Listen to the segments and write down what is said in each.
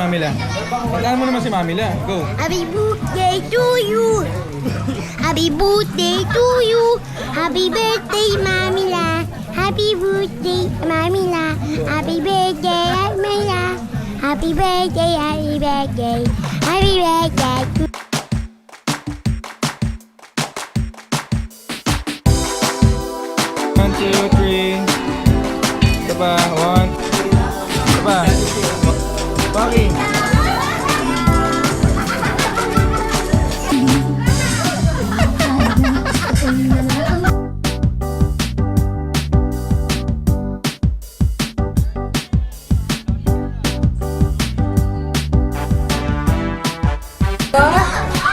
Mamila. Kantahan mo naman si Mamila. Go. Happy birthday to you. Happy birthday to you. Happy birthday, Mamila. Happy birthday, Mamila. Happy birthday, Mamila. Happy birthday, happy birthday. Happy birthday. One, two, three. Diba? One. Diba? Baki.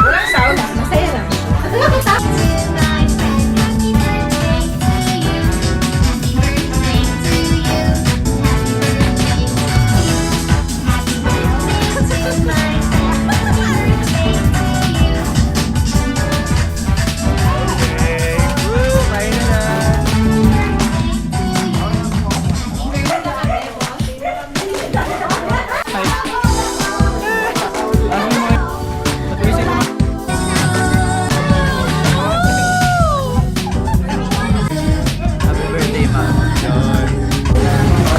Walang sound. Masaya lang.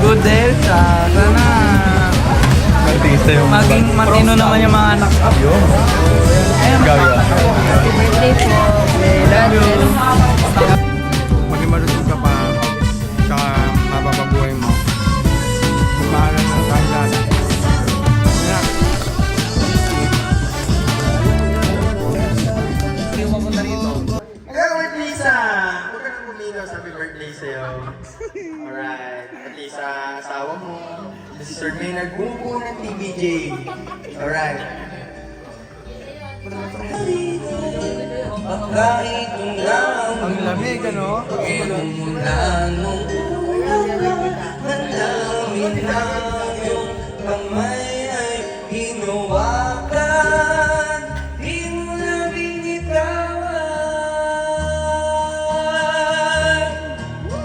Good Delta, sana maging matino naman yung mga anak ko. Happy birthday po. Love you. Maging marunong ka pa. Tsaka mabababuhay mo. Mahalan ng kanlan. Hello, Art Lisa! Huwag ka nang bumilaw sa happy birthday sa'yo. Alright. At Lisa, asawa mo. Si Sir Maynard, bumubuo ng TBJ. Alright. Ang lamig, ano?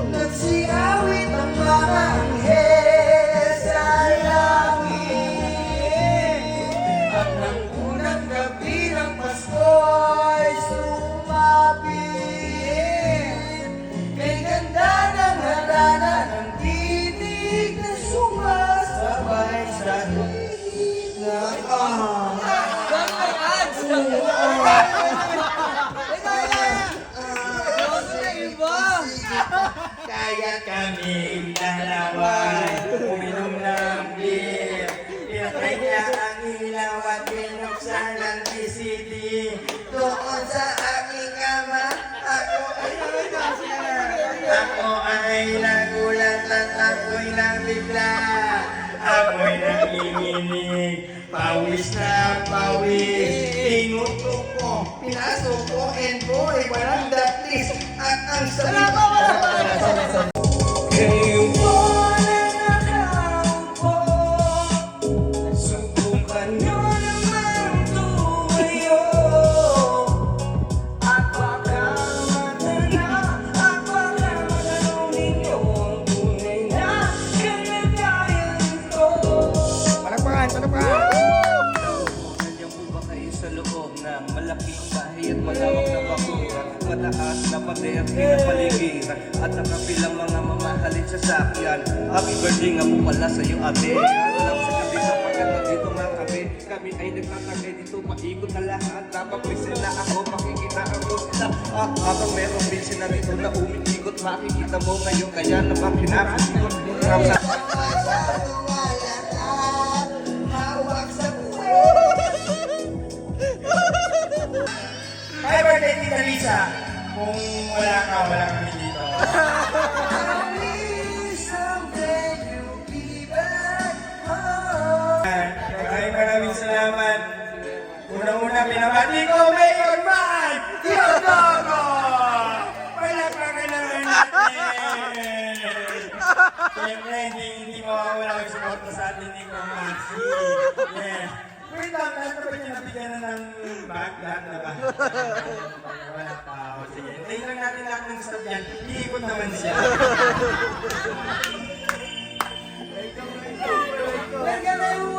Nagsiawit ang mga anghel sa langit. At nang unang gabi ng Pasko'y sumapit. Kay ganda ng harana ng tinig na sumasabay sa hihit ng Kaya kami dalawa uminom ng beer. Pinatay niya ang ilaw at binuksan ang VCD. Doon sa aking kama, ako ay nagulat at ako'y nabigla. Ako'y nanginginig, pawis na pawis. Tinutok ko, pinasok ko, and boy, walang datis. At ang salita kayo po na nakaupo, subukan nyo naman tumayo. At baka matanong ninyo ang tunay na kalagayan ko. Palakpakan! Palakpakan! Nandiyan po ba kayo sa loob ng malaking bahay at malawak na bakuran? Mataas na pader, pinapaligiran at nakapilang mga mamahalin sasakyan. Happy birthday nga po pala sa'yo, ate. Alam sa gabi sa pagkata dito mga kape. Kami ay nagtatagay dito, maikot na lahat. Napapisin na ako, makikita ako sila. Habang merong bilsin na dito na umikikot, makikita mo ngayon. Kaya naman pinapasikot. Happy birthday, Tita Lisa! Kung wala ka, wala kami dito. Maraming salamat. Unang-una, pinabati ko, Mayor Mike! Diogogo! Palapakan naman natin! Siyempre, hindi mawawala ang suporta sa atin ni Kumasi. Yes. Wait lang, lahat na ba niya nabigyan na ng bag? Lahat na ba? Wala pa. O sige, hintayin lang natin lahat ng staff yan. Iikot naman siya. Welcome, welcome, welcome.